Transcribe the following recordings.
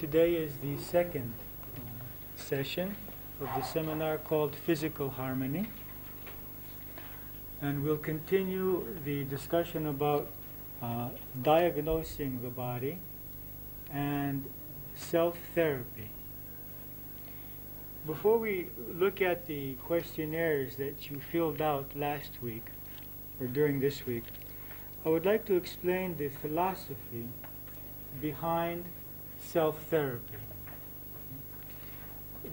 Today is the second session of the seminar called Physical Harmony, and we'll continue the discussion about diagnosing the body and self-therapy. Before we look at the questionnaires that you filled out last week or during this week, I would like to explain the philosophy behind self-therapy.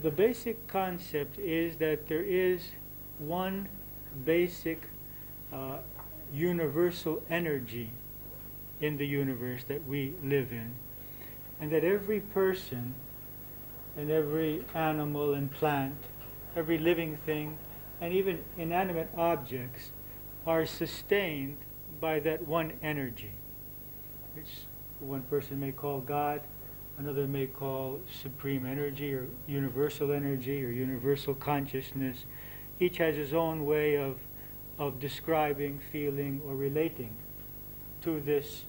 The basic concept is that there is one basic universal energy in the universe that we live in, and that every person and every animal and plant, every living thing, and even inanimate objects are sustained by that one energy, which one person may call God, another may call supreme energy or universal consciousness. Each has his own way of describing, feeling, or relating to this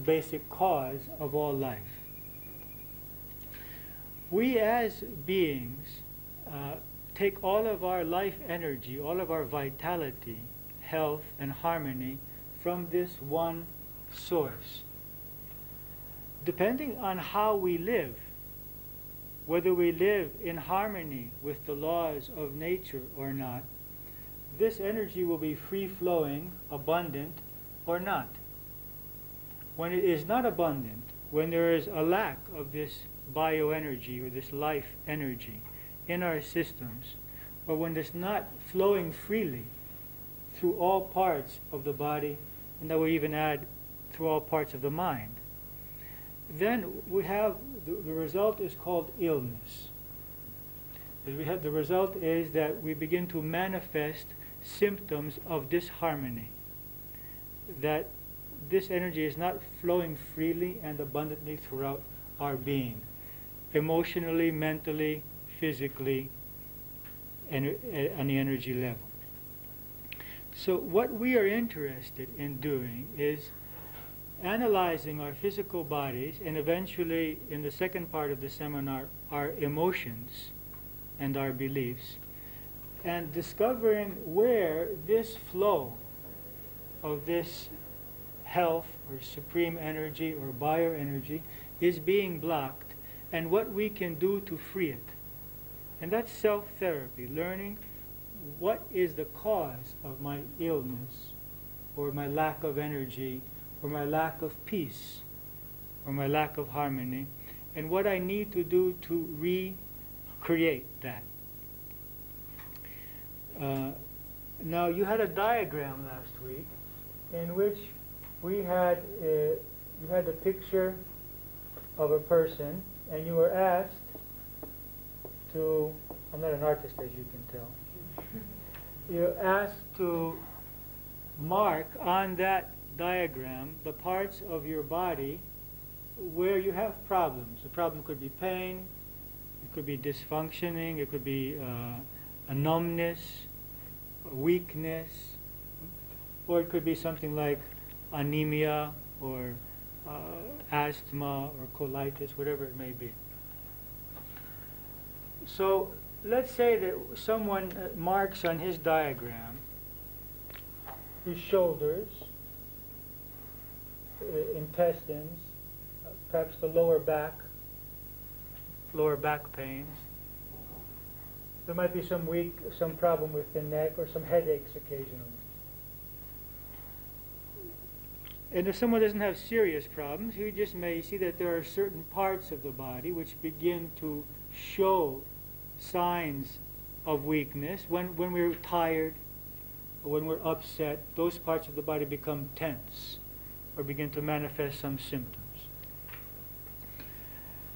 basic cause of all life. We as beings take all of our life energy, all of our vitality, health, and harmony from this one source. Depending on how we live, whether we live in harmony with the laws of nature or not, this energy will be free-flowing, abundant, or not. When it is not abundant, when there is a lack of this bioenergy or this life energy in our systems, or when it's not flowing freely through all parts of the body, and that we even add through all parts of the mind, then we have the result is called illness. The result is that we begin to manifest symptoms of disharmony, that this energy is not flowing freely and abundantly throughout our being, emotionally, mentally, physically, and on the energy level. So what we are interested in doing is analyzing our physical bodies, and eventually, in the second part of the seminar, our emotions and our beliefs, and discovering where this flow of this health or supreme energy or bioenergy is being blocked, and what we can do to free it. And that's self-therapy, learning what is the cause of my illness, or my lack of energy, or my lack of peace, or my lack of harmony, and what I need to do to recreate that. Now, you had a diagram last week in which we had you had a picture of a person, and you were asked to, I'm not an artist as you can tell, you're asked to mark on that diagram the parts of your body where you have problems. The problem could be pain, it could be dysfunctioning, it could be a numbness, a weakness, or it could be something like anemia or asthma or colitis, whatever it may be. So let's say that someone marks on his diagram his shoulders, intestines, perhaps the lower back pains. There might be some problem with the neck, or some headaches occasionally. And if someone doesn't have serious problems, you just may see that there are certain parts of the body which begin to show signs of weakness. When we're tired, or when we're upset, those parts of the body become tense, or begin to manifest some symptoms.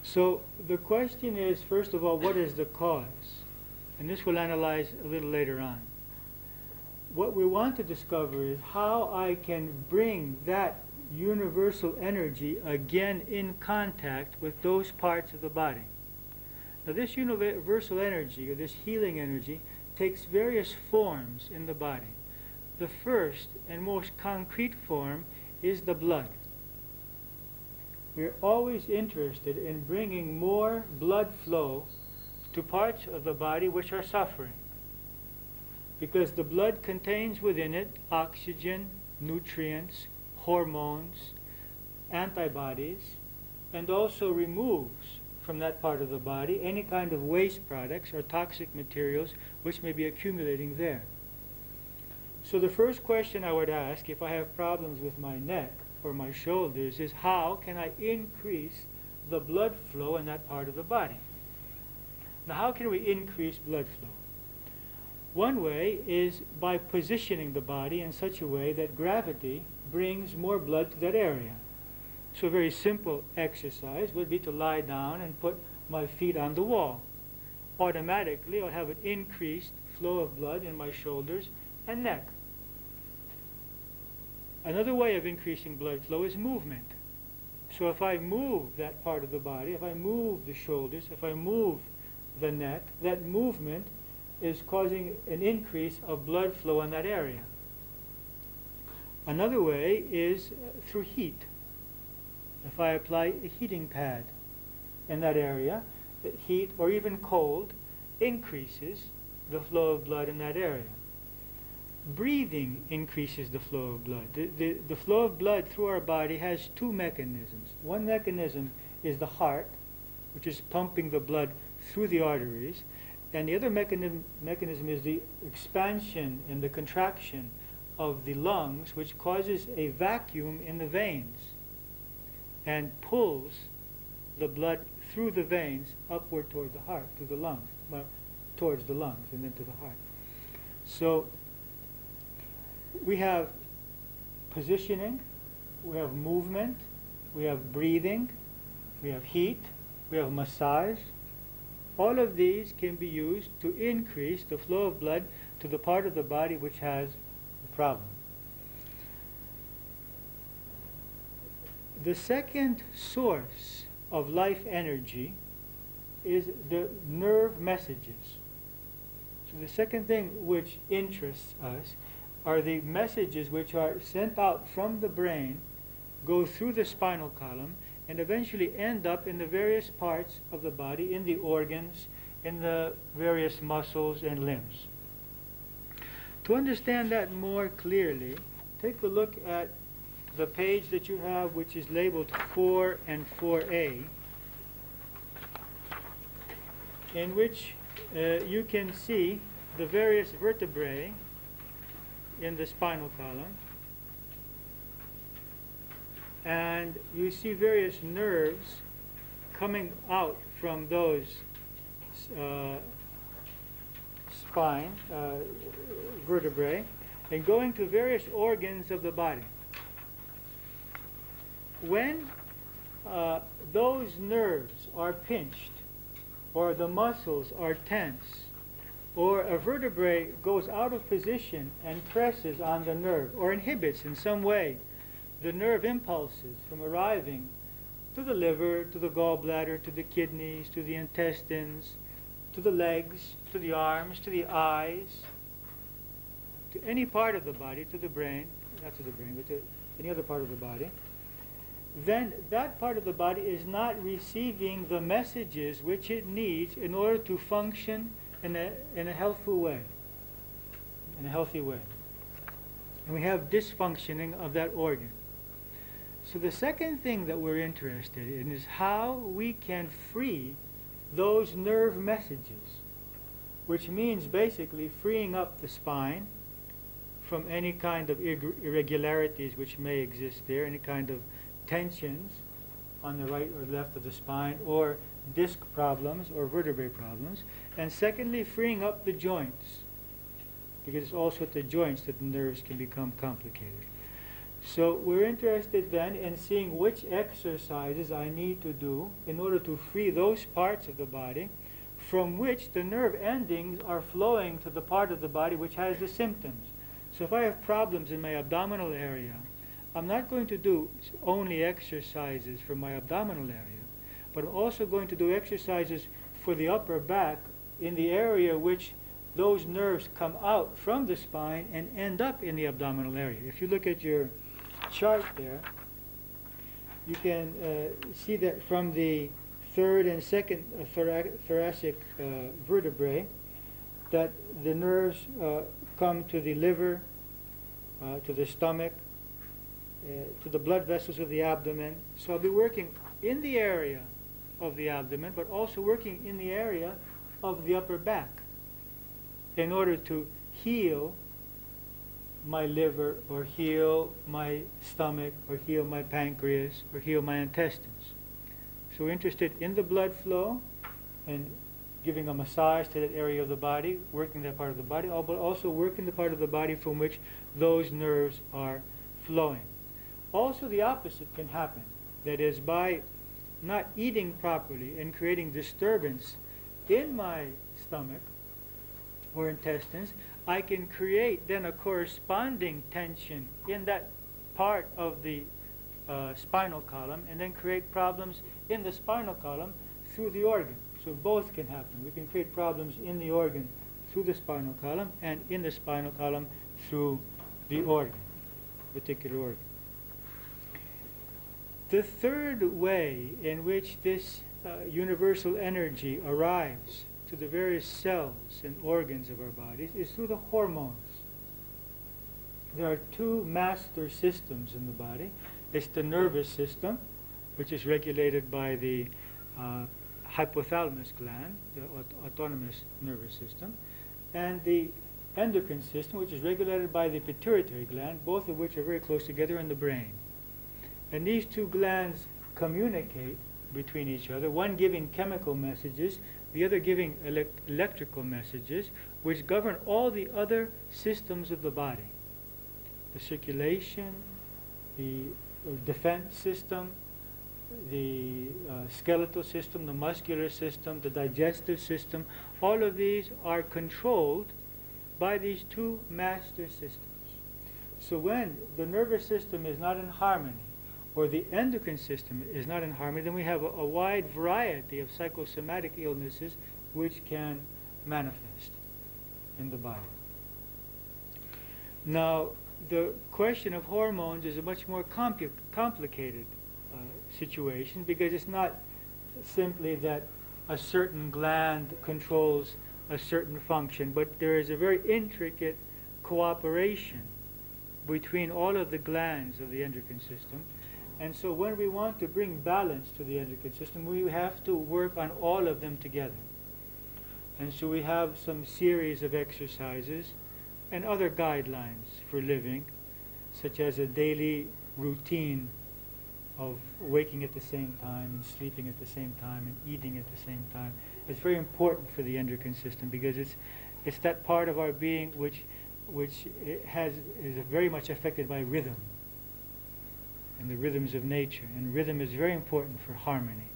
So the question is, first of all, what is the cause? And this we'll analyze a little later on. What we want to discover is how I can bring that universal energy again in contact with those parts of the body. Now, this universal energy, or this healing energy, takes various forms in the body. The first and most concrete form is the blood. we're always interested in bringing more blood flow to parts of the body which are suffering, because the blood contains within it oxygen, nutrients, hormones, antibodies, and also removes from that part of the body any kind of waste products or toxic materials which may be accumulating there. So the first question I would ask if I have problems with my neck or my shoulders is, how can I increase the blood flow in that part of the body? Now, how can we increase blood flow? One way is by positioning the body in such a way that gravity brings more blood to that area. So a very simple exercise would be to lie down and put my feet on the wall. Automatically, I'll have an increased flow of blood in my shoulders and neck. Another way of increasing blood flow is movement. So if I move that part of the body, if I move the shoulders, if I move the neck, that movement is causing an increase of blood flow in that area. Another way is through heat. If I apply a heating pad in that area, the heat or even cold increases the flow of blood in that area. Breathing increases the flow of blood. The flow of blood through our body has two mechanisms. One mechanism is the heart, which is pumping the blood through the arteries, and the other mechanism is the expansion and the contraction of the lungs, which causes a vacuum in the veins and pulls the blood through the veins upward toward the heart, to the lungs, well, towards the lungs and then to the heart. So we have positioning, we have movement, we have breathing, we have heat, we have massage. All of these can be used to increase the flow of blood to the part of the body which has the problem. The second source of life energy is the nerve messages. So the second thing which interests us are the messages which are sent out from the brain, go through the spinal column, and eventually end up in the various parts of the body, in the organs, in the various muscles and limbs. To understand that more clearly, take a look at the page that you have, which is labeled 4 and 4A, in which you can see the various vertebrae in the spinal column, and you see various nerves coming out from those spine vertebrae and going to various organs of the body. When those nerves are pinched, or the muscles are tense, or a vertebrae goes out of position and presses on the nerve, or inhibits in some way the nerve impulses from arriving to the liver, to the gallbladder, to the kidneys, to the intestines, to the legs, to the arms, to the eyes, to any part of the body, to the brain, not to the brain, but to any other part of the body, then that part of the body is not receiving the messages which it needs in order to function in a healthful way, in a healthy way. And we have dysfunctioning of that organ. So the second thing that we're interested in is how we can free those nerve messages, which means basically freeing up the spine from any kind of irregularities which may exist there, any kind of tensions on the right or left of the spine, or disc problems or vertebrae problems. And secondly, freeing up the joints, because it's also at the joints that the nerves can become complicated. So we're interested then in seeing which exercises I need to do in order to free those parts of the body from which the nerve endings are flowing to the part of the body which has the symptoms. So if I have problems in my abdominal area, I'm not going to do only exercises for my abdominal area, but I'm also going to do exercises for the upper back in the area which those nerves come out from the spine and end up in the abdominal area. If you look at your chart there, you can see that from the third and second thoracic vertebrae, that the nerves come to the liver, to the stomach, to the blood vessels of the abdomen. So I'll be working in the area of the abdomen, but also working in the area of the upper back in order to heal my liver, or heal my stomach, or heal my pancreas, or heal my intestines. So we're interested in the blood flow and giving a massage to that area of the body, working that part of the body, but also working the part of the body from which those nerves are flowing. Also, the opposite can happen. That is, by not eating properly and creating disturbance in my stomach or intestines, I can create then a corresponding tension in that part of the spinal column, and then create problems in the spinal column through the organ. So both can happen. We can create problems in the organ through the spinal column, and in the spinal column through the organ, particular organ. The third way in which this universal energy arrives to the various cells and organs of our bodies is through the hormones. There are two master systems in the body. It's the nervous system, which is regulated by the hypothalamus gland, the autonomous nervous system, and the endocrine system, which is regulated by the pituitary gland, both of which are very close together in the brain. And these two glands communicate between each other, one giving chemical messages, the other giving electrical messages, which govern all the other systems of the body. The circulation, the defense system, the skeletal system, the muscular system, the digestive system, all of these are controlled by these two master systems. So when the nervous system is not in harmony, or the endocrine system is not in harmony, then we have a wide variety of psychosomatic illnesses which can manifest in the body. Now, the question of hormones is a much more complicated situation, because it's not simply that a certain gland controls a certain function, but there is a very intricate cooperation between all of the glands of the endocrine system. And so when we want to bring balance to the endocrine system, we have to work on all of them together. And so we have some series of exercises and other guidelines for living, such as a daily routine of waking at the same time and sleeping at the same time and eating at the same time. It's very important for the endocrine system, because it's that part of our being which is very much affected by rhythm and the rhythms of nature, and rhythm is very important for harmony.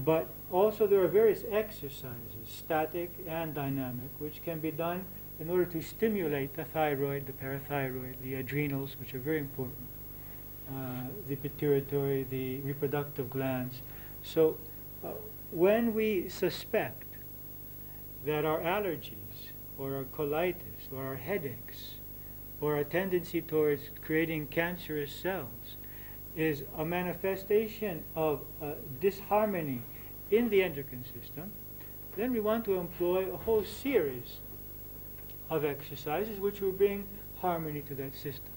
But also there are various exercises, static and dynamic, which can be done in order to stimulate the thyroid, the parathyroid, the adrenals, which are very important, the pituitary, the reproductive glands. So when we suspect that our allergies, or our colitis, or our headaches, or our tendency towards creating cancerous cells is a manifestation of disharmony in the endocrine system, then we want to employ a whole series of exercises which will bring harmony to that system.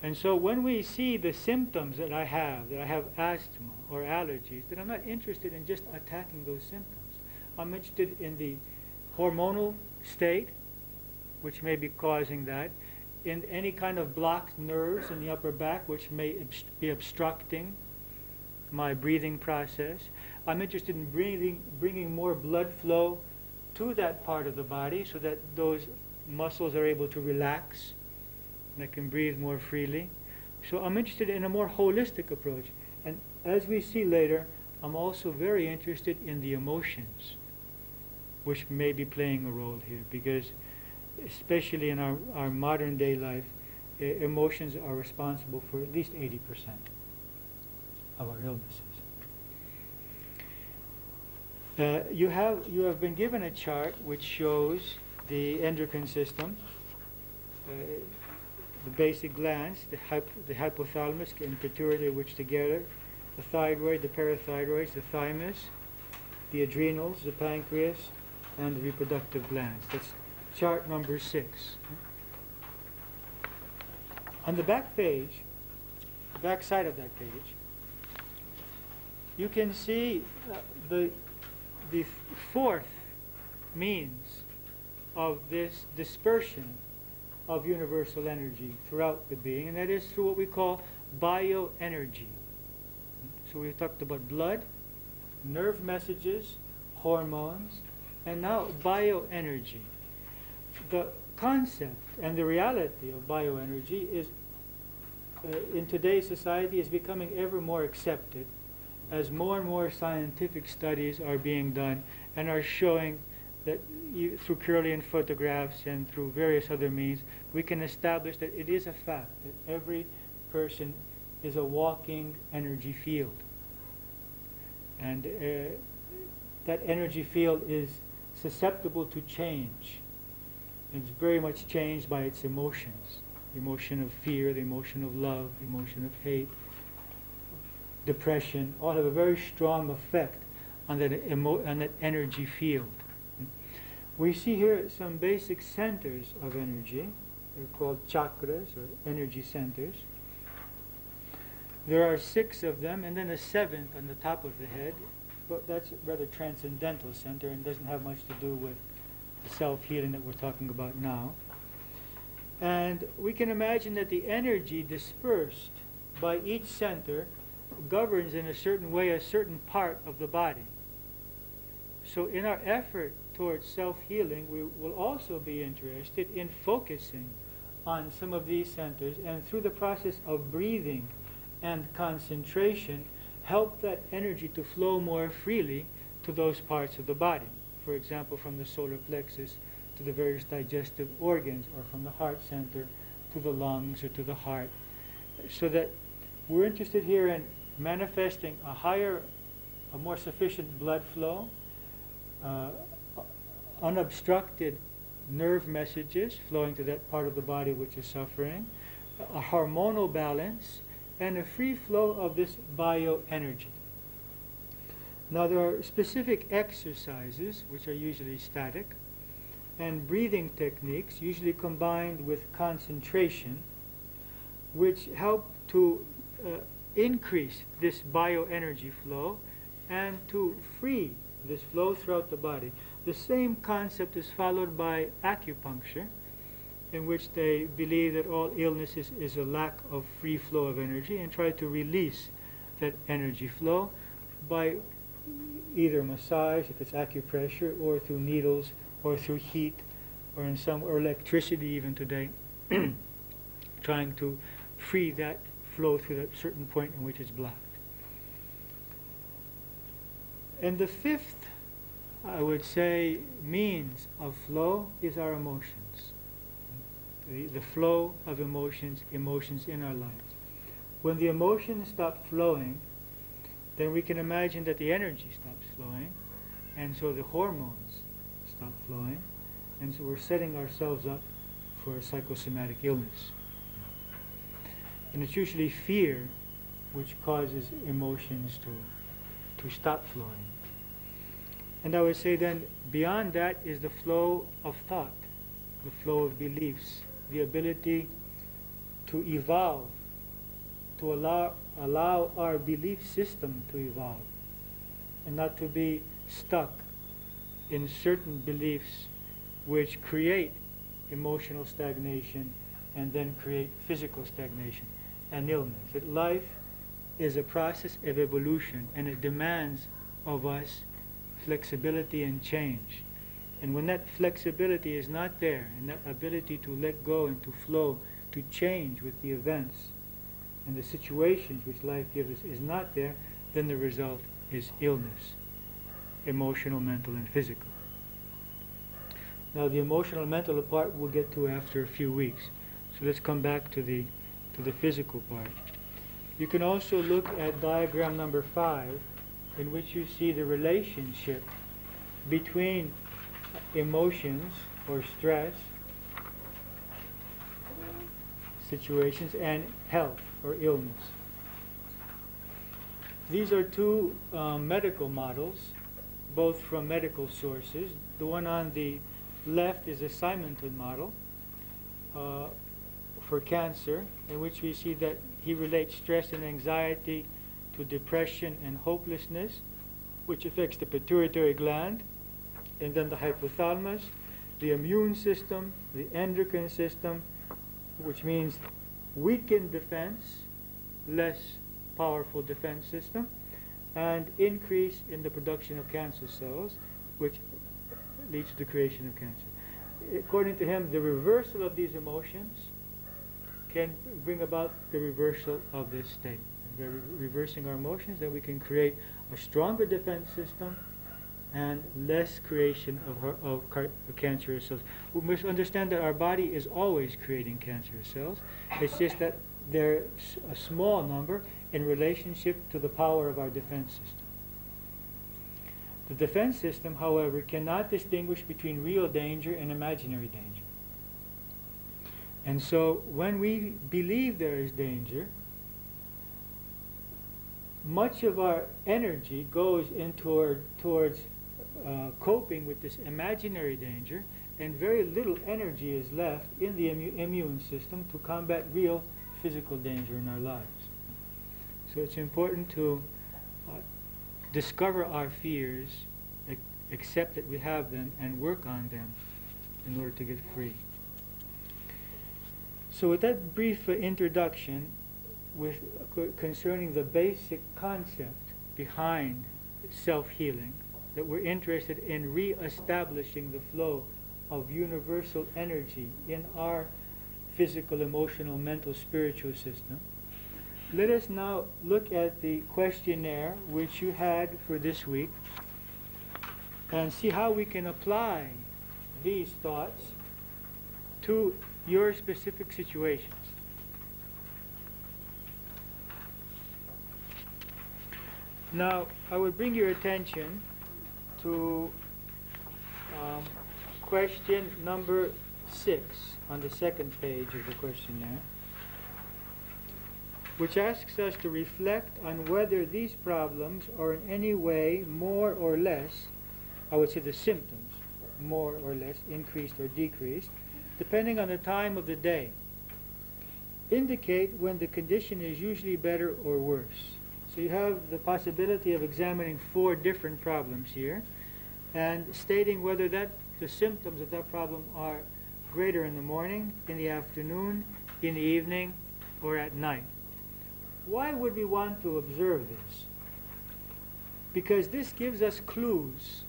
And so when we see the symptoms that I have asthma or allergies, then I'm not interested in just attacking those symptoms. I'm interested in the hormonal state, which may be causing that, in any kind of blocked nerves in the upper back, which may be obstructing my breathing process. I'm interested in bringing more blood flow to that part of the body so that those muscles are able to relax and I can breathe more freely. So I'm interested in a more holistic approach. And as we see later, I'm also very interested in the emotions, which may be playing a role here, because especially in our modern day life, emotions are responsible for at least 80% of our illnesses. You have been given a chart which shows the endocrine system. the basic glands, the hypothalamus and pituitary, which together, the thyroid, the parathyroids, the thymus, the adrenals, the pancreas, and the reproductive glands. That's chart number 6. On the back page, the back side of that page, you can see the fourth means of this dispersion of universal energy throughout the being, and that is through what we call bioenergy. So we talked about blood, nerve messages, hormones, and now bioenergy. The concept and the reality of bioenergy is, in today's society, is becoming ever more accepted as more and more scientific studies are being done and are showing that through Kirlian photographs and through various other means, we can establish that it is a fact that every person is a walking energy field. And that energy field is susceptible to change. It's very much changed by its emotions. The emotion of fear, the emotion of love, the emotion of hate, depression, all have a very strong effect on that energy field. We see here some basic centers of energy. They're called chakras, or energy centers. There are 6 of them, and then a 7th on the top of the head. But that's a rather transcendental center and doesn't have much to do with the self-healing that we're talking about now. And we can imagine that the energy dispersed by each center governs in a certain way a certain part of the body. So in our effort towards self-healing, we will also be interested in focusing on some of these centers, and through the process of breathing and concentration, help that energy to flow more freely to those parts of the body. For example, from the solar plexus to the various digestive organs, or from the heart center to the lungs or to the heart. So that we're interested here in manifesting a more sufficient blood flow, unobstructed nerve messages flowing to that part of the body which is suffering, a hormonal balance, and a free flow of this bioenergy. Now there are specific exercises which are usually static, and breathing techniques usually combined with concentration, which help to increase this bioenergy flow and to free this flow throughout the body. The same concept is followed by acupuncture, in which they believe that all illness is a lack of free flow of energy, and try to release that energy flow by either massage, if it's acupressure, or through needles, or through heat, or electricity even today, trying to free that flow through that certain point in which it's blocked. And the 5th, I would say, means of flow is our emotions. The flow of emotions in our lives. When the emotions stop flowing, then we can imagine that the energy stops flowing, and so the hormones stop flowing, and so we're setting ourselves up for a psychosomatic illness. And it's usually fear which causes emotions to stop flowing. And I would say then, beyond that is the flow of thought, the flow of beliefs, the ability to evolve, to allow our belief system to evolve, and not to be stuck in certain beliefs which create emotional stagnation and then create physical stagnation and illness. That life is a process of evolution, and it demands of us flexibility and change. And when that flexibility is not there, and that ability to let go and to flow, to change with the events and the situations which life gives us is not there, then the result is illness, emotional, mental, and physical. Now the emotional, mental part we'll get to after a few weeks. So let's come back to the physical part. You can also look at diagram number 5, in which you see the relationship between emotions or stress, situations and health or illness. These are two medical models, both from medical sources. The one on the left is a Simonton model for cancer, in which we see that he relates stress and anxiety to depression and hopelessness, which affects the pituitary gland, and then the hypothalamus, the immune system, the endocrine system, which means weakened defense, less powerful defense system, and increase in the production of cancer cells, which leads to the creation of cancer. According to him, the reversal of these emotions can bring about the reversal of this state. By reversing our emotions, then we can create a stronger defense system and less creation of cancerous cells. We must understand that our body is always creating cancerous cells. It's just that they're a small number in relationship to the power of our defense system. The defense system, however, cannot distinguish between real danger and imaginary danger. And so when we believe there is danger, much of our energy goes towards coping with this imaginary danger, and very little energy is left in the immune system to combat real physical danger in our lives. So it's important to discover our fears, accept that we have them, and work on them in order to get free. So with that brief introduction concerning the basic concept behind self-healing, that we're interested in re-establishing the flow of universal energy in our physical, emotional, mental, spiritual system, let us now look at the questionnaire which you had for this week and see how we can apply these thoughts to your specific situations. Now, I would bring your attention to question number 6 on the second page of the questionnaire, which asks us to reflect on whether these problems are in any way more or less, I would say the symptoms, more or less increased or decreased, depending on the time of the day. Indicate when the condition is usually better or worse. So you have the possibility of examining 4 different problems here and stating whether the symptoms of that problem are greater in the morning, in the afternoon, in the evening, or at night. Why would we want to observe this? Because this gives us clues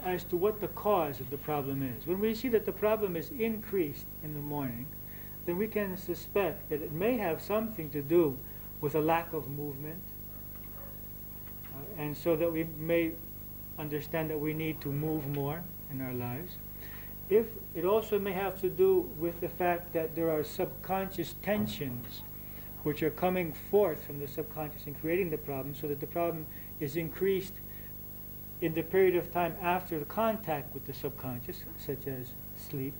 as to what the cause of the problem is. When we see that the problem is increased in the morning, then we can suspect that it may have something to do with a lack of movement, and so that we may understand that we need to move more in our lives. If it also may have to do with the fact that there are subconscious tensions which are coming forth from the subconscious and creating the problem, so that the problem is increased in the period of time after the contact with the subconscious, such as sleep.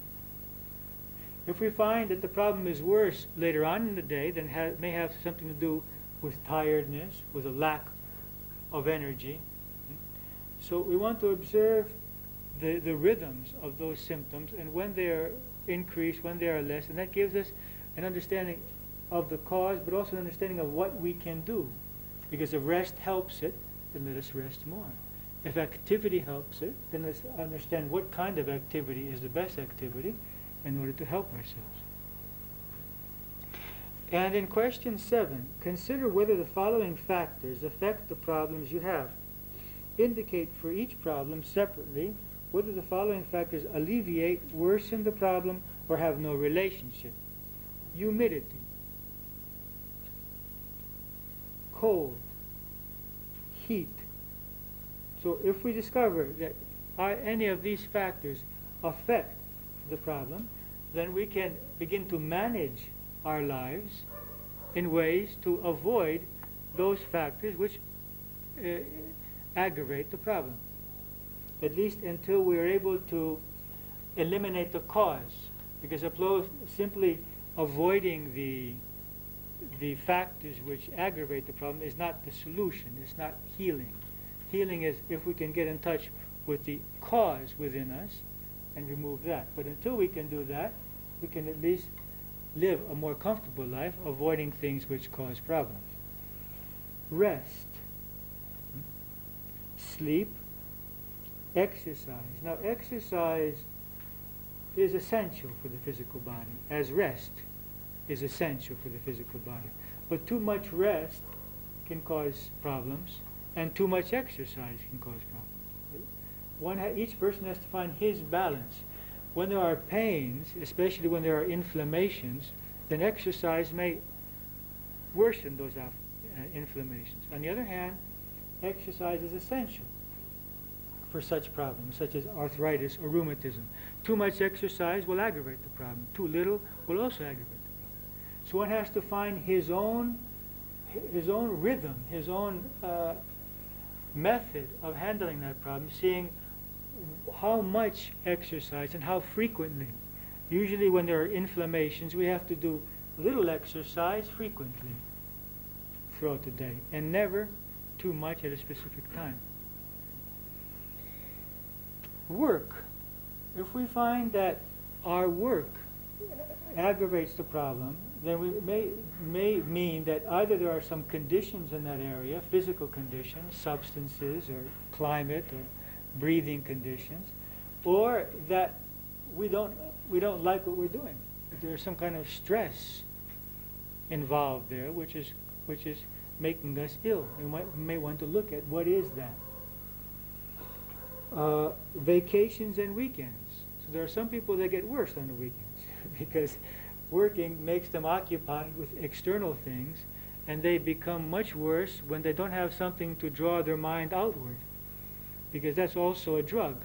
If we find that the problem is worse later on in the day, then it may have something to do with tiredness, with a lack of energy. So we want to observe the rhythms of those symptoms, and when they are increased, when they are less, and that gives us an understanding of the cause, but also an understanding of what we can do. Because if rest helps it, then let us rest more. If activity helps it, then let's understand what kind of activity is the best activity in order to help ourselves. And in question 7, consider whether the following factors affect the problems you have. Indicate for each problem separately whether the following factors alleviate, worsen the problem, or have no relationship. Humidity, cold, heat. So if we discover that any of these factors affect the problem, then we can begin to manage our lives in ways to avoid those factors which aggravate the problem, at least until we are able to eliminate the cause. Because simply avoiding the factors which aggravate the problem is not the solution. It's not healing. Healing is if we can get in touch with the cause within us and remove that. But until we can do that, we can at least live a more comfortable life, avoiding things which cause problems. Rest, sleep, exercise. Now, exercise is essential for the physical body, as rest is essential for the physical body. But too much rest can cause problems, and too much exercise can cause problems. Each person has to find his balance. When there are pains, especially when there are inflammations, then exercise may worsen those inflammations. On the other hand, exercise is essential for such problems, such as arthritis or rheumatism. Too much exercise will aggravate the problem. Too little will also aggravate the problem. So one has to find his own rhythm, his own method of handling that problem, seeing how much exercise and how frequently. Usually when there are inflammations, we have to do little exercise frequently throughout the day, and never too much at a specific time. Work. If we find that our work aggravates the problem, then we may mean that either there are some conditions in that area, physical conditions, substances or climate or breathing conditions, or that we don't like what we're doing. There's some kind of stress involved there, which is making us ill. We may want to look at what is that. Vacations and weekends. So there are some people that get worse on the weekends because working makes them occupied with external things, and they become much worse when they don't have something to draw their mind outward, because that's also a drug.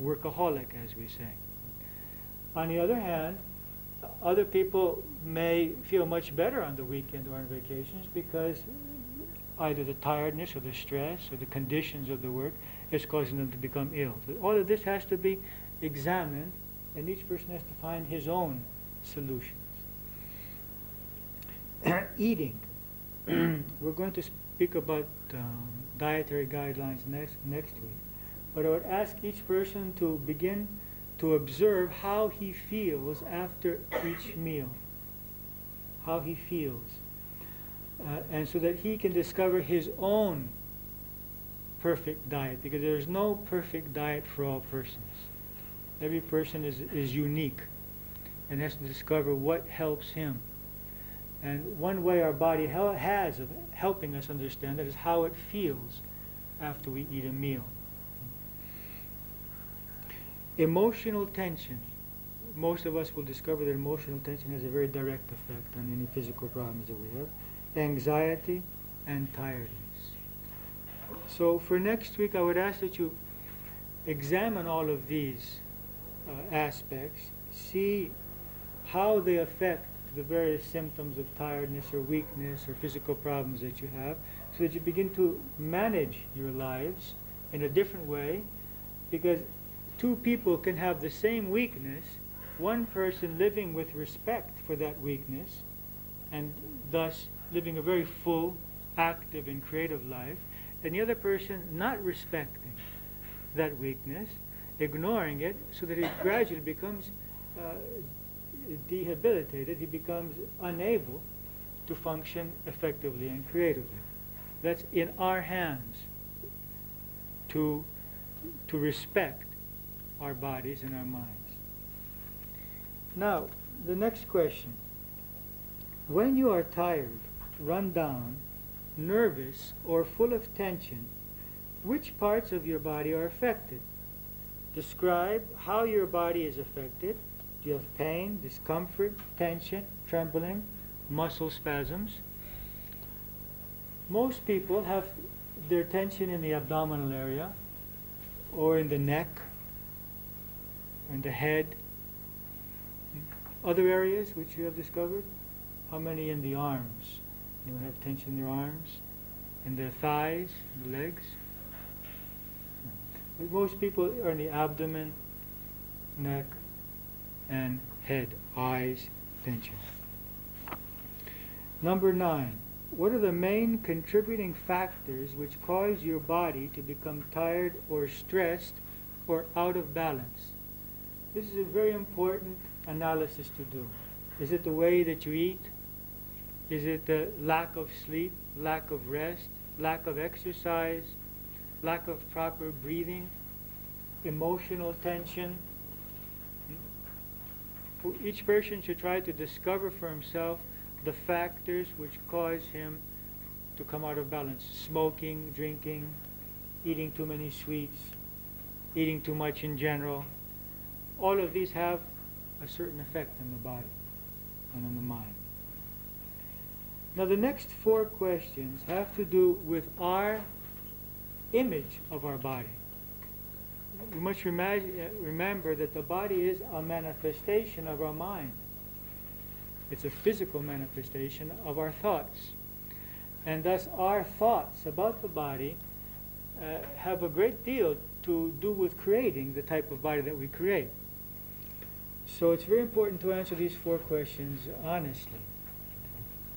Workaholic, as we say. On the other hand, other people may feel much better on the weekend or on vacations because either the tiredness or the stress or the conditions of the work is causing them to become ill. So all of this has to be examined, and each person has to find his own solutions. Eating. We're going to speak about dietary guidelines next week. But I would ask each person to begin to observe how he feels after each meal. How he feels. And so that he can discover his own perfect diet, because there is no perfect diet for all persons. Every person is unique and has to discover what helps him. And one way our body has of helping us understand that is how it feels after we eat a meal. Emotional tension. Most of us will discover that emotional tension has a very direct effect on any physical problems that we have. Anxiety and tiredness. So for next week, I would ask that you examine all of these aspects, see how they affect the various symptoms of tiredness or weakness or physical problems that you have, so that you begin to manage your lives in a different way, because two people can have the same weakness, one person living with respect for that weakness and thus living a very full, active and creative life, and the other person not respecting that weakness, ignoring it, so that he gradually becomes debilitated, he becomes unable to function effectively and creatively. That's in our hands to respect our bodies and our minds. Now, the next question. When you are tired, run down, nervous, or full of tension, which parts of your body are affected? Describe how your body is affected. Do you have pain, discomfort, tension, trembling, muscle spasms? Most people have their tension in the abdominal area, or in the neck, in the head. Other areas which you have discovered? How many in the arms? Anyone have tension in their arms? In their thighs, the legs? But most people are in the abdomen, neck, and head, eyes, tension. Number 9. What are the main contributing factors which cause your body to become tired or stressed or out of balance? This is a very important analysis to do. Is it the way that you eat? Is it the lack of sleep, lack of rest, lack of exercise, lack of proper breathing, emotional tension? Each person should try to discover for himself the factors which cause him to come out of balance. Smoking, drinking, eating too many sweets, eating too much in general. All of these have a certain effect on the body and on the mind. Now the next 4 questions have to do with our image of our body. We must remember that the body is a manifestation of our mind. It's a physical manifestation of our thoughts. And thus our thoughts about the body have a great deal to do with creating the type of body that we create. So it's very important to answer these 4 questions honestly.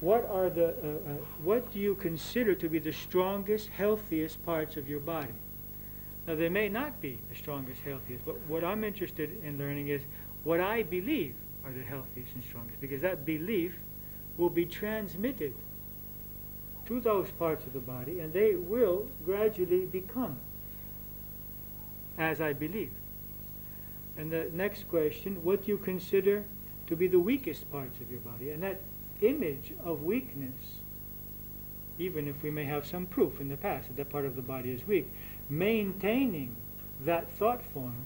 What do you consider to be the strongest, healthiest parts of your body? Now they may not be the strongest, healthiest, but what I'm interested in learning is what I believe are the healthiest and strongest, because that belief will be transmitted to those parts of the body, and they will gradually become as I believe. And the next question, what do you consider to be the weakest parts of your body? And that image of weakness, even if we may have some proof in the past that that part of the body is weak, maintaining that thought form,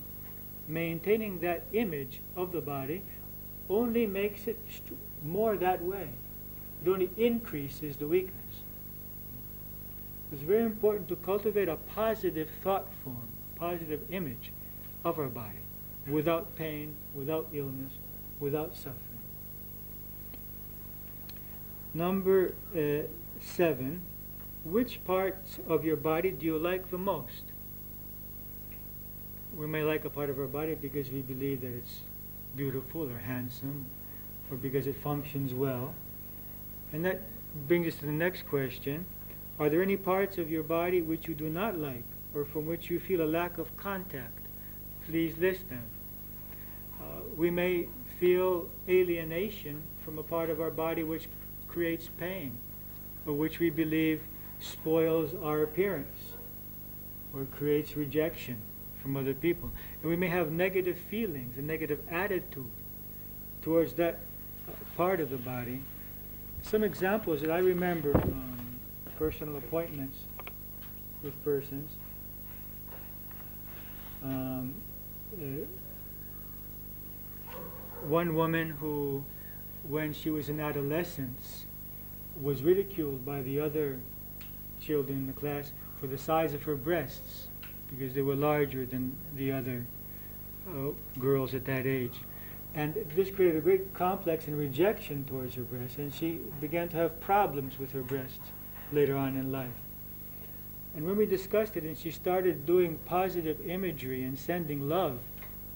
maintaining that image of the body, only makes it more that way. It only increases the weakness. It's very important to cultivate a positive thought form, positive image of our body, without pain, without illness, without suffering. Number 7, which parts of your body do you like the most? We may like a part of our body because we believe that it's beautiful or handsome, or because it functions well. And that brings us to the next question. Are there any parts of your body which you do not like, or from which you feel a lack of contact? Please list them. We may feel alienation from a part of our body which creates pain, or which we believe spoils our appearance, or creates rejection from other people. And we may have negative feelings, a negative attitude towards that part of the body. Some examples that I remember from personal appointments with persons. One woman who, when she was in adolescence, was ridiculed by the other children in the class for the size of her breasts, because they were larger than the other girls at that age. And this created a great complex and rejection towards her breasts, and she began to have problems with her breasts later on in life. And when we discussed it and she started doing positive imagery and sending love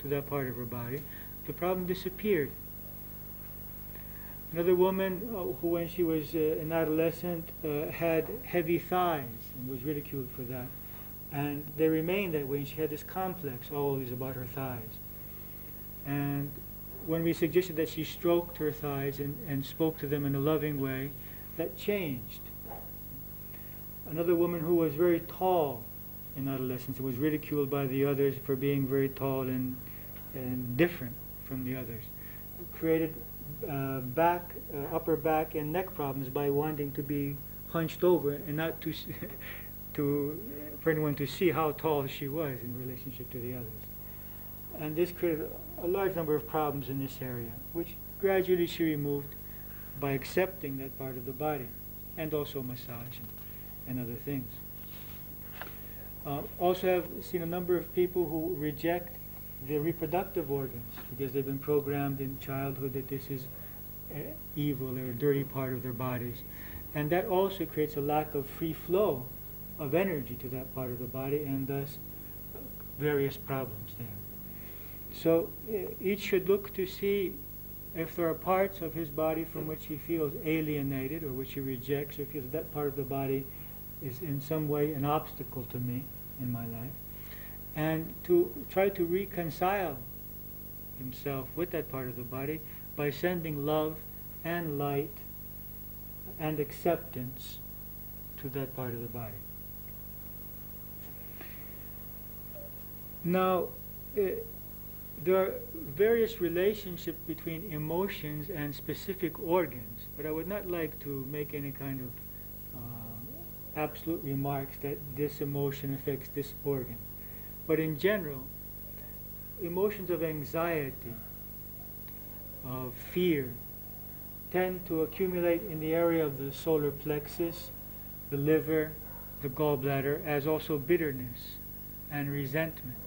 to that part of her body, the problem disappeared. Another woman who, when she was an adolescent, had heavy thighs and was ridiculed for that. And they remained that way, and she had this complex always about her thighs. And when we suggested that she stroked her thighs and spoke to them in a loving way, that changed. Another woman who was very tall in adolescence and was ridiculed by the others for being very tall and different from the others, created upper back and neck problems by wanting to be hunched over and not for anyone to see how tall she was in relationship to the others. And this created a large number of problems in this area, which gradually she removed by accepting that part of the body, and also massage and other things. Also have seen a number of people who reject the reproductive organs because they've been programmed in childhood that this is evil or a dirty part of their bodies. And that also creates a lack of free flow of energy to that part of the body, and thus various problems there. So each should look to see if there are parts of his body from which he feels alienated or which he rejects or feels that part of the body is in some way an obstacle to me in my life, and to try to reconcile himself with that part of the body by sending love and light and acceptance to that part of the body. Now, there are various relationships between emotions and specific organs, but I would not like to make any kind of absolute remarks that this emotion affects this organ. But in general, emotions of anxiety, of fear, tend to accumulate in the area of the solar plexus, the liver, the gallbladder, as also bitterness and resentment.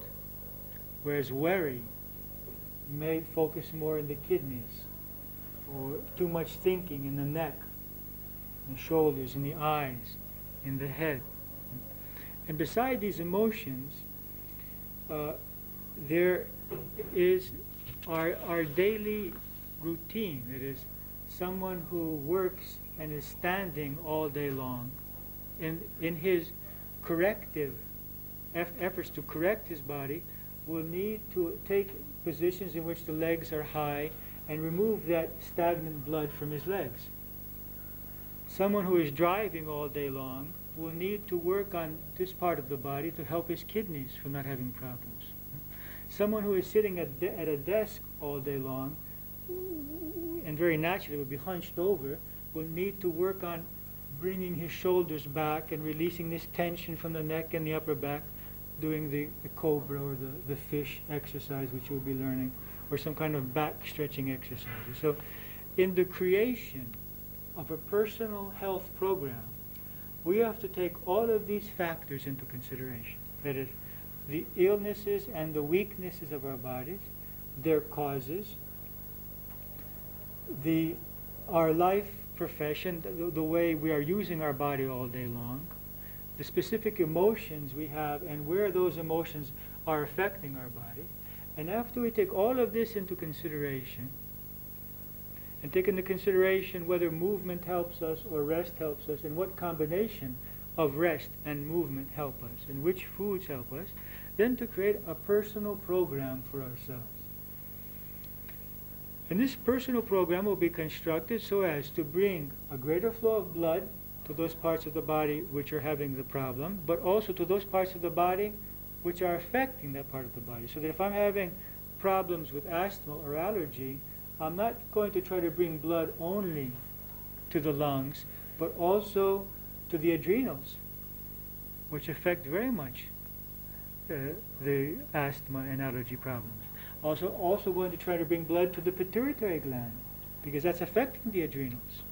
Whereas worry may focus more in the kidneys, or too much thinking in the neck, in the shoulders, in the eyes, in the head. And beside these emotions, there is our daily routine. It is someone who works and is standing all day long in his corrective efforts to correct his body will need to take positions in which the legs are high and remove that stagnant blood from his legs. Someone who is driving all day long will need to work on this part of the body to help his kidneys from not having problems. Someone who is sitting at a desk all day long, and very naturally will be hunched over, will need to work on bringing his shoulders back and releasing this tension from the neck and the upper back, doing the cobra or the fish exercise, which you'll be learning, or some kind of back stretching exercises. So in the creation of a personal health program, we have to take all of these factors into consideration. That is, the illnesses and the weaknesses of our bodies, their causes, our life profession, the way we are using our body all day long, the specific emotions we have and where those emotions are affecting our body. And after we take all of this into consideration, and take into consideration whether movement helps us or rest helps us, and what combination of rest and movement help us, and which foods help us, then to create a personal program for ourselves. And this personal program will be constructed so as to bring a greater flow of blood to those parts of the body which are having the problem, but also to those parts of the body which are affecting that part of the body. So that if I'm having problems with asthma or allergy, I'm not going to try to bring blood only to the lungs, but also to the adrenals, which affect very much the asthma and allergy problems. Also going to try to bring blood to the pituitary gland, because that's affecting the adrenals.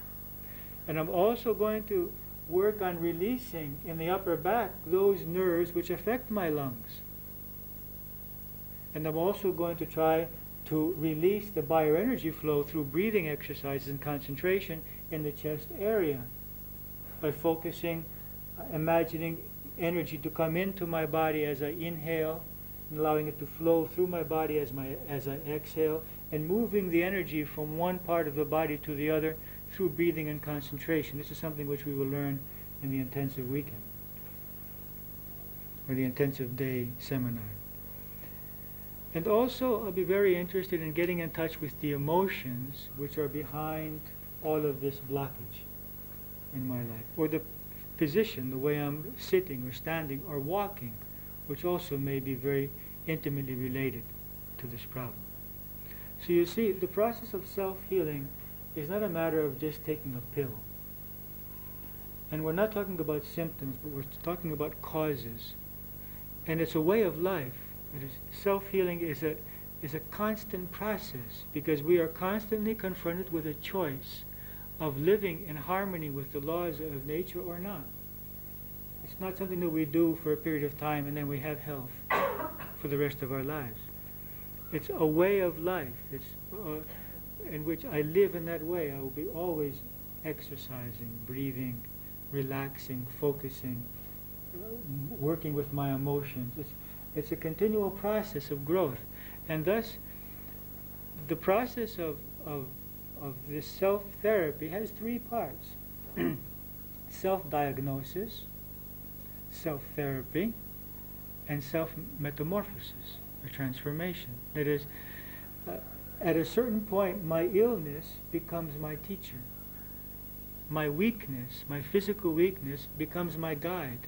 And I'm also going to work on releasing in the upper back those nerves which affect my lungs. And I'm also going to try to release the bioenergy flow through breathing exercises and concentration in the chest area by focusing, imagining energy to come into my body as I inhale, and allowing it to flow through my body as I exhale, and moving the energy from one part of the body to the other through breathing and concentration. This is something which we will learn in the intensive weekend, or the intensive day seminar. And also, I'll be very interested in getting in touch with the emotions which are behind all of this blockage in my life, or the position, the way I'm sitting or standing or walking, which also may be very intimately related to this problem. So you see, the process of self-healing is not a matter of just taking a pill. And we're not talking about symptoms, but we're talking about causes. And it's a way of life. Self-healing is a constant process, because we are constantly confronted with a choice of living in harmony with the laws of nature or not. It's not something that we do for a period of time and then we have health for the rest of our lives. It's a way of life. It's in which I live in that way. I will be always exercising, breathing, relaxing, focusing, working with my emotions. It's a continual process of growth. And thus, the process of of this self-therapy has three parts. Self-diagnosis, self-therapy, and self-metamorphosis, or transformation. That is, at a certain point, my illness becomes my teacher. My weakness, my physical weakness, becomes my guide.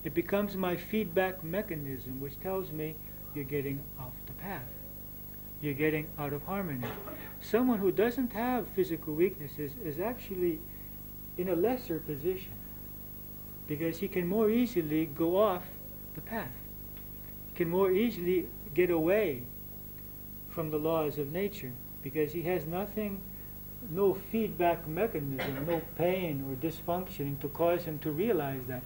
It becomes my feedback mechanism, which tells me you're getting off the path. You're getting out of harmony. Someone who doesn't have physical weaknesses is actually in a lesser position, because he can more easily go off the path. He can more easily get away from the laws of nature, because he has nothing, no feedback mechanism, no pain or dysfunction to cause him to realize that.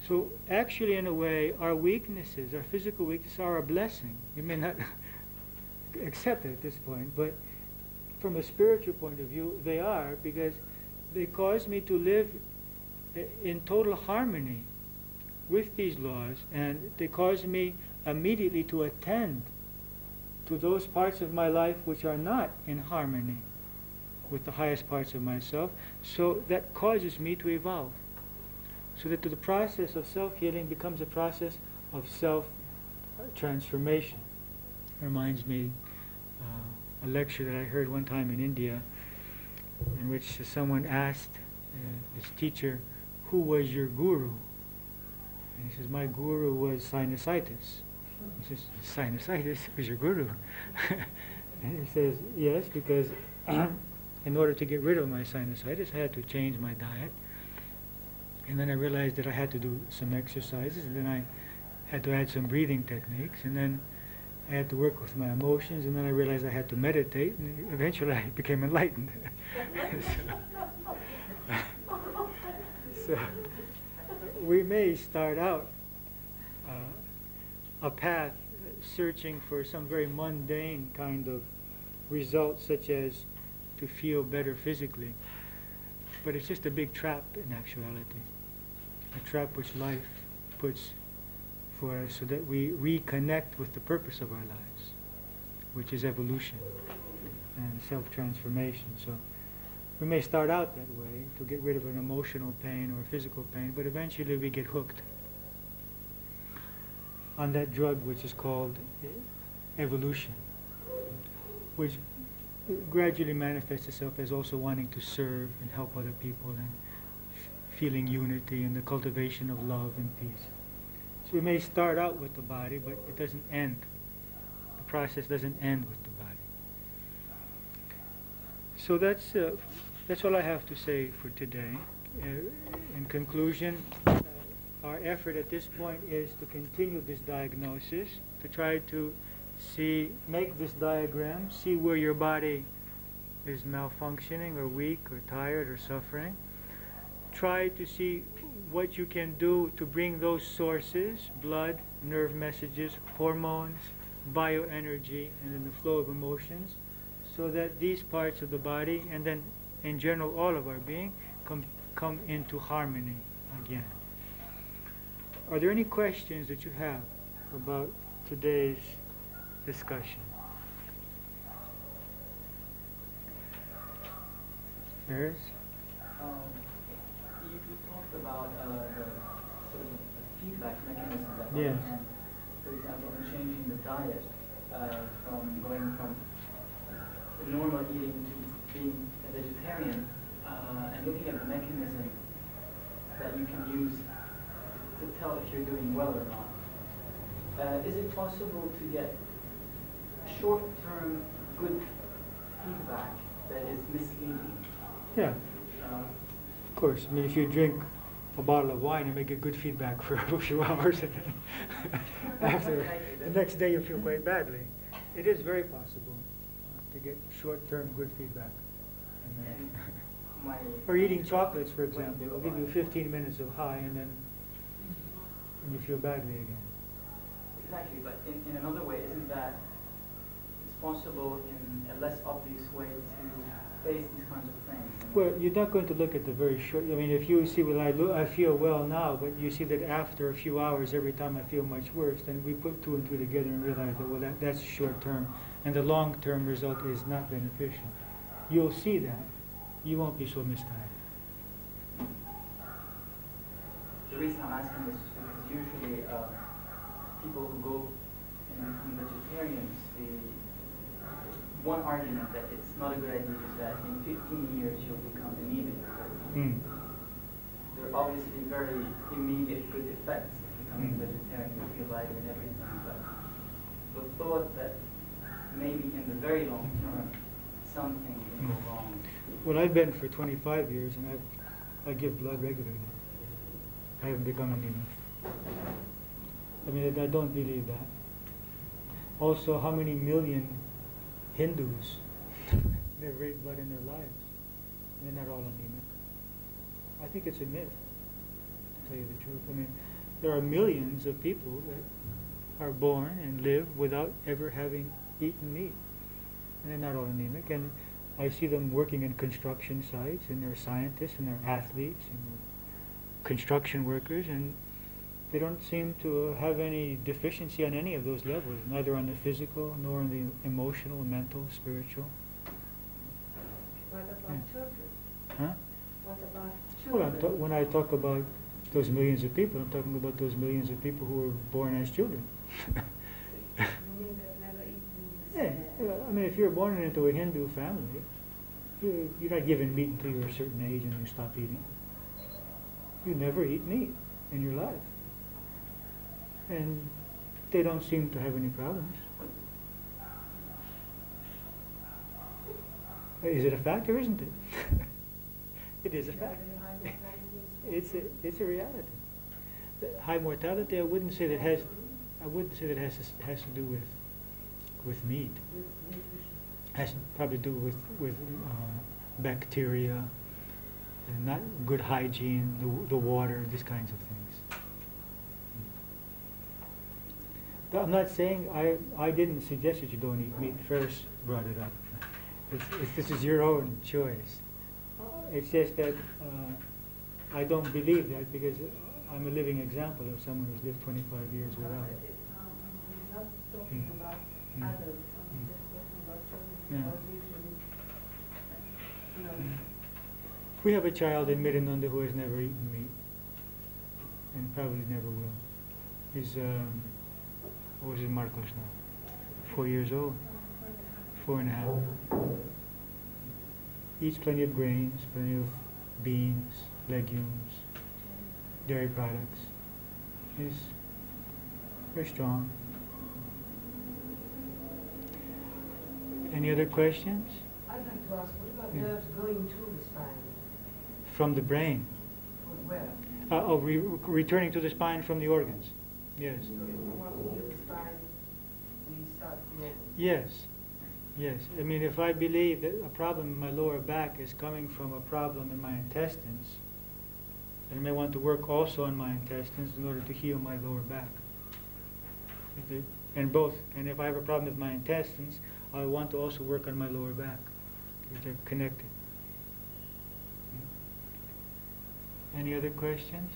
So actually, in a way, our weaknesses, our physical weaknesses, are a blessing. You may not accept it at this point, but from a spiritual point of view, they are, because they cause me to live in total harmony with these laws, and they cause me immediately to attend to those parts of my life which are not in harmony with the highest parts of myself. So that causes me to evolve. So that the process of self-healing becomes a process of self-transformation. Reminds me a lecture that I heard one time in India, in which someone asked his teacher, "Who was your guru?" And he says, "My guru was sinusitis." He says, "Sinusitis was your guru?" And he says, "Yes, because in order to get rid of my sinusitis, I had to change my diet. And then I realized that I had to do some exercises, and then I had to add some breathing techniques, and then I had to work with my emotions, and then I realized I had to meditate, and eventually I became enlightened." So we may start out a path searching for some very mundane kind of results, such as to feel better physically, but it's just a big trap in actuality, a trap which life puts for us so that we reconnect with the purpose of our lives, which is evolution and self-transformation. So we may start out that way to get rid of an emotional pain or physical pain, but eventually we get hooked on that drug which is called evolution, which gradually manifests itself as also wanting to serve and help other people and feeling unity and the cultivation of love and peace. So we may start out with the body, but it doesn't end. The process doesn't end with the body. So that's all I have to say for today. In conclusion, our effort at this point is to continue this diagnosis, to try to make this diagram, see where your body is malfunctioning or weak or tired or suffering. Try to see what you can do to bring those sources, blood, nerve messages, hormones, bioenergy, and then the flow of emotions, so that these parts of the body, and then in general all of our being, come into harmony again. Are there any questions that you have about today's discussion? Yes? You talked about the sort of feedback mechanism that Yes. one can, for example, in changing the diet from going from normal eating to being a vegetarian, and looking at the mechanism that you can use to tell if you're doing well or not. Is it possible to get short-term good feedback that is misleading? Yeah. Of course. I mean, if you drink a bottle of wine, you may get good feedback for a few hours, and then after the next day you feel quite badly. It is very possible to get short-term good feedback. Or eating chocolates, for example, will give you 15 minutes of high, and then you feel badly again. Exactly, but in another way, isn't that it's possible in a less obvious way to face these kinds of things? Well, you're not going to look at the very short. I mean, if you see, well, I feel well now, but you see that after a few hours, every time I feel much worse, then we put two and two together and realize that, well, that's short term. and the long-term result is not beneficial. You'll see that. You won't be so misguided. The reason I'm asking this is because usually people who go and become vegetarians, one argument that it's not a good idea is that in 15 years you'll become anemic. There are obviously very immediate good effects of becoming vegetarian. You feel lighter and everything, but the thought that maybe in the very long term something can go wrong. Well, I've been for 25 years, and I give blood regularly. I haven't become anemic. I mean, I don't believe that. Also, how many million Hindus never ate blood in their lives? And they're not all anemic. I think it's a myth, to tell you the truth. I mean, there are millions of people that are born and live without ever having eaten meat. And they're not all anemic. And I see them working in construction sites, and they're scientists, and they're athletes, and they're construction workers, and they don't seem to have any deficiency on any of those levels, neither on the physical, nor on the emotional, mental, spiritual. What about children? Huh? What about children? Well, when I talk about those millions of people, I'm talking about those millions of people who were born as children. You mean they've never eaten? Yeah, I mean, if you're born into a Hindu family, you're not given meat until you're a certain age and you stop eating. You never eat meat in your life. And they don't seem to have any problems. Is it a fact or isn't it? It is a fact. It's a reality. The high mortality, I wouldn't say that has to do with meat. Has to probably do with bacteria, and not good hygiene, the water, these kinds of things. But I'm not saying I didn't suggest that you don't eat meat. First brought it up. This is your own choice. It's just that I don't believe that because I'm a living example of someone who's lived 25 years without it. He's not talking about adults. I'm just talking about children. About usually, We have a child in Mirinunda who has never eaten meat, and probably never will. He's what was his Marcos now? 4 years old. 4.5. Eats plenty of grains, plenty of beans, legumes, dairy products. He's very strong. Any other questions? I'd like to ask, what about nerves going to the spine? From the brain. Where? Returning to the spine from the organs. Yes. So once we leave the spine, we start the organs. Yes. Yes. I mean, if I believe that a problem in my lower back is coming from a problem in my intestines, I may want to work also on my intestines in order to heal my lower back. And both. And if I have a problem with my intestines, I want to also work on my lower back. They're connected. Any other questions?